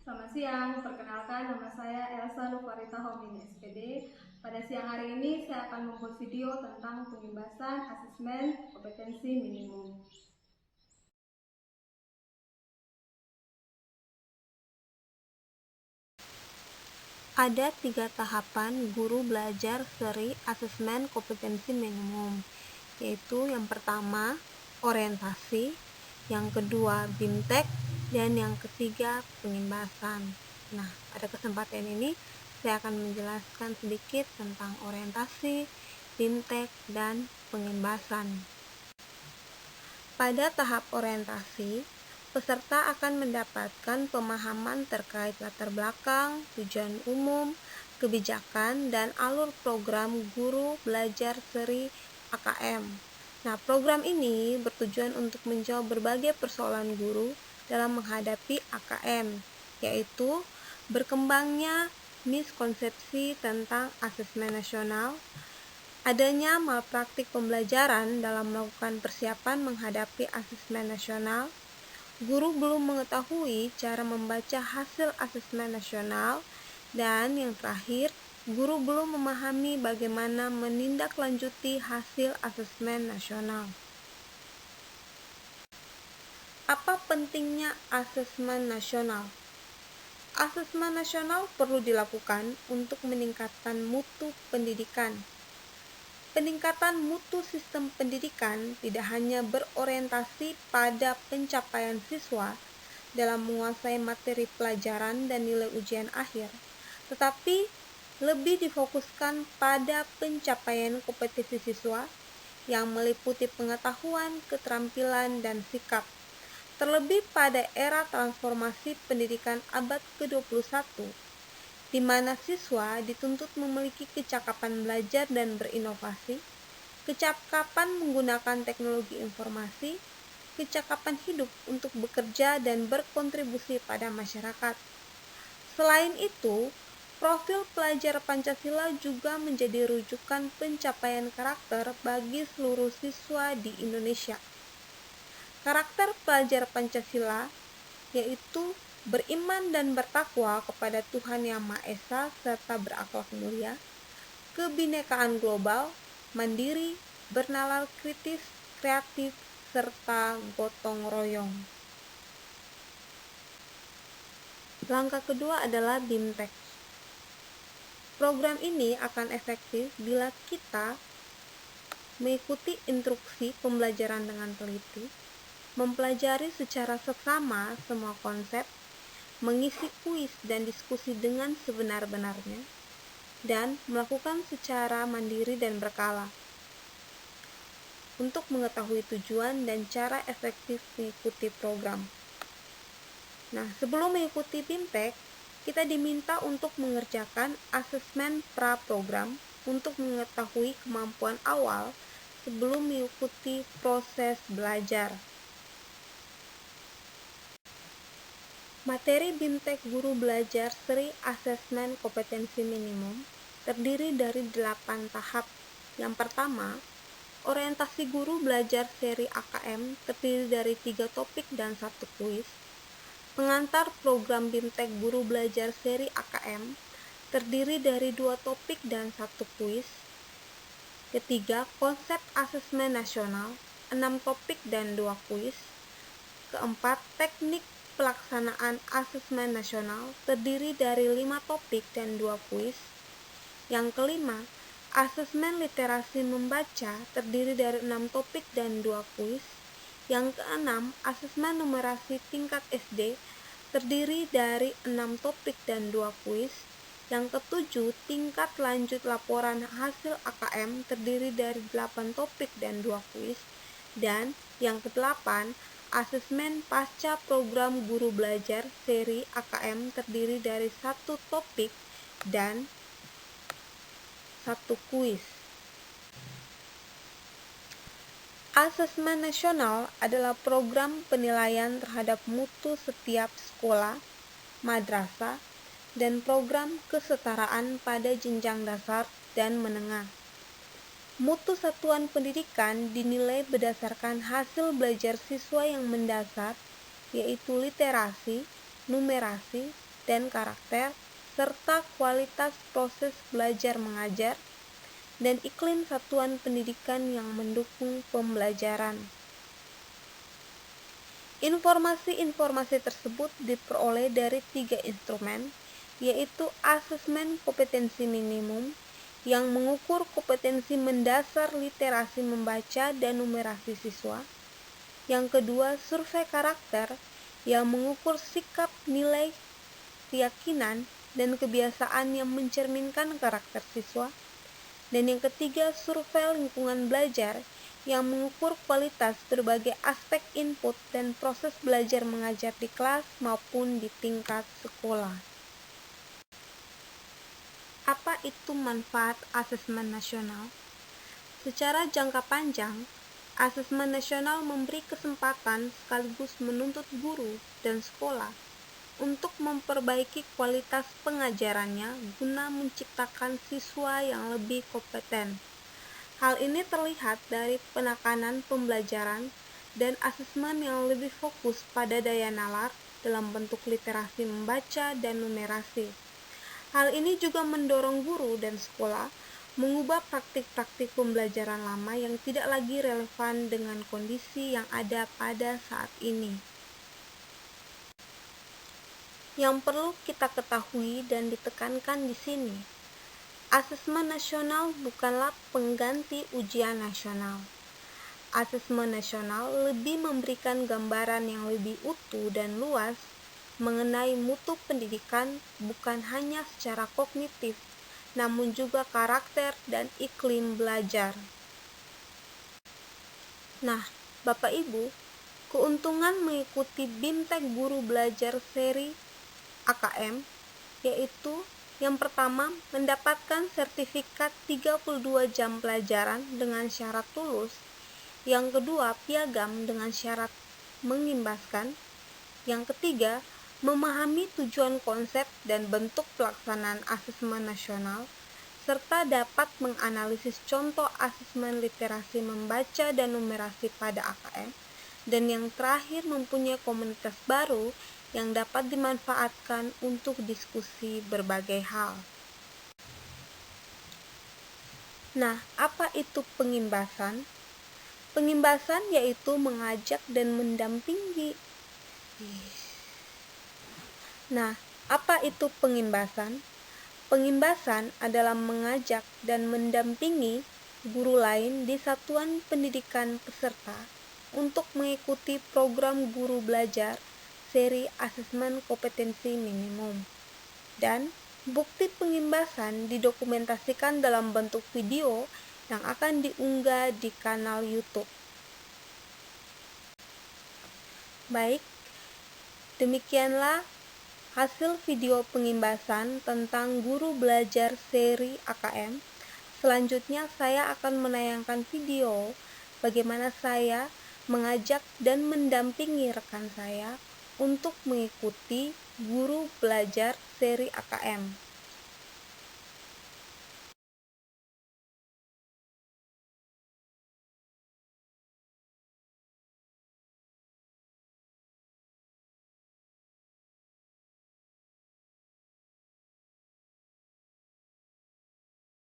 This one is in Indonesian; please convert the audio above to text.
Selamat siang, perkenalkan nama saya Elsa Nufarita Homini SPD. Pada siang hari ini saya akan membuat video tentang pengimbasan asesmen kompetensi minimum. Ada 3 tahapan guru belajar seri asesmen kompetensi minimum, yaitu yang pertama orientasi, yang kedua BIMTEK, dan yang ketiga pengimbasan. Nah, pada kesempatan ini saya akan menjelaskan sedikit tentang orientasi, BIMTEK, dan pengimbasan. Pada tahap orientasi, peserta akan mendapatkan pemahaman terkait latar belakang, tujuan umum, kebijakan, dan alur program guru belajar seri AKM. Nah, program ini bertujuan untuk menjawab berbagai persoalan guru dalam menghadapi AKM, yaitu berkembangnya miskonsepsi tentang asesmen nasional, adanya malpraktik pembelajaran dalam melakukan persiapan menghadapi asesmen nasional, guru belum mengetahui cara membaca hasil asesmen nasional, dan yang terakhir, guru belum memahami bagaimana menindaklanjuti hasil asesmen nasional. Apa pentingnya asesmen nasional? Asesmen nasional perlu dilakukan untuk meningkatkan mutu pendidikan. Peningkatan mutu sistem pendidikan tidak hanya berorientasi pada pencapaian siswa dalam menguasai materi pelajaran dan nilai ujian akhir, tetapi lebih difokuskan pada pencapaian kompetensi siswa yang meliputi pengetahuan, keterampilan, dan sikap. Terlebih pada era transformasi pendidikan abad ke-21, di mana siswa dituntut memiliki kecakapan belajar dan berinovasi, kecakapan menggunakan teknologi informasi, kecakapan hidup untuk bekerja dan berkontribusi pada masyarakat. Selain itu, profil pelajar Pancasila juga menjadi rujukan pencapaian karakter bagi seluruh siswa di Indonesia. Karakter pelajar Pancasila yaitu beriman dan bertakwa kepada Tuhan Yang Maha Esa serta berakhlak mulia, kebinekaan global, mandiri, bernalar kritis, kreatif, serta gotong royong. Langkah kedua adalah BIMTEK. Program ini akan efektif bila kita mengikuti instruksi pembelajaran dengan teliti, mempelajari secara seksama semua konsep, mengisi kuis dan diskusi dengan sebenar-benarnya, dan melakukan secara mandiri dan berkala untuk mengetahui tujuan dan cara efektif mengikuti program. Nah, sebelum mengikuti BIMTEK, kita diminta untuk mengerjakan asesmen pra-program untuk mengetahui kemampuan awal sebelum mengikuti proses belajar. Materi BIMTEK Guru Belajar Seri Asesmen Kompetensi Minimum terdiri dari 8 tahap. Yang pertama, orientasi guru belajar seri AKM terdiri dari 3 topik dan 1 kuis. Pengantar program BIMTEK Guru Belajar seri AKM terdiri dari 2 topik dan 1 kuis. Ketiga, konsep asesmen nasional, 6 topik dan 2 kuis. Keempat, teknik pelaksanaan asesmen nasional terdiri dari 5 topik dan 2 kuis. Yang kelima, asesmen literasi membaca terdiri dari 6 topik dan 2 kuis. Yang keenam, asesmen numerasi tingkat SD terdiri dari 6 topik dan 2 kuis. Yang ketujuh, tingkat lanjut laporan hasil AKM terdiri dari 8 topik dan 2 kuis. Dan yang kedelapan, asesmen pasca program guru belajar seri AKM terdiri dari 1 topik dan 1 kuis. Asesmen nasional adalah program penilaian terhadap mutu setiap sekolah, madrasah, dan program kesetaraan pada jenjang dasar dan menengah. Mutu satuan pendidikan dinilai berdasarkan hasil belajar siswa yang mendasar, yaitu literasi, numerasi, dan karakter, serta kualitas proses belajar mengajar, dan iklim satuan pendidikan yang mendukung pembelajaran. Informasi-informasi tersebut diperoleh dari 3 instrumen, yaitu asesmen kompetensi minimum yang mengukur kompetensi mendasar literasi membaca dan numerasi siswa. Yang kedua, survei karakter yang mengukur sikap, nilai, keyakinan, dan kebiasaan yang mencerminkan karakter siswa. Dan yang ketiga, survei lingkungan belajar yang mengukur kualitas berbagai aspek input dan proses belajar mengajar di kelas maupun di tingkat sekolah. Apa itu manfaat asesmen nasional? Secara jangka panjang, asesmen nasional memberi kesempatan sekaligus menuntut guru dan sekolah untuk memperbaiki kualitas pengajarannya guna menciptakan siswa yang lebih kompeten. Hal ini terlihat dari penekanan pembelajaran dan asesmen yang lebih fokus pada daya nalar dalam bentuk literasi membaca dan numerasi. Hal ini juga mendorong guru dan sekolah mengubah praktik-praktik pembelajaran lama yang tidak lagi relevan dengan kondisi yang ada pada saat ini. Yang perlu kita ketahui dan ditekankan di sini, asesmen nasional bukanlah pengganti ujian nasional. Asesmen nasional lebih memberikan gambaran yang lebih utuh dan luas mengenai mutu pendidikan, bukan hanya secara kognitif, namun juga karakter dan iklim belajar. Nah, Bapak Ibu, keuntungan mengikuti BIMTEK Guru Belajar seri AKM yaitu yang pertama, mendapatkan sertifikat 32 jam pelajaran dengan syarat lulus. Yang kedua, piagam dengan syarat mengimbaskan. Yang ketiga, memahami tujuan konsep dan bentuk pelaksanaan asesmen nasional, serta dapat menganalisis contoh asesmen literasi membaca dan numerasi pada AKM, dan yang terakhir mempunyai komunitas baru yang dapat dimanfaatkan untuk diskusi berbagai hal. Nah, apa itu pengimbasan? Pengimbasan yaitu mengajak dan mendampingi. Nah, apa itu pengimbasan? Pengimbasan adalah mengajak dan mendampingi guru lain di satuan pendidikan peserta untuk mengikuti program guru belajar seri asesmen kompetensi minimum. Dan bukti pengimbasan didokumentasikan dalam bentuk video yang akan diunggah di kanal YouTube. Baik, demikianlah hasil video pengimbasan tentang guru belajar seri AKM. Selanjutnya saya akan menayangkan video bagaimana saya mengajak dan mendampingi rekan saya untuk mengikuti guru belajar seri AKM.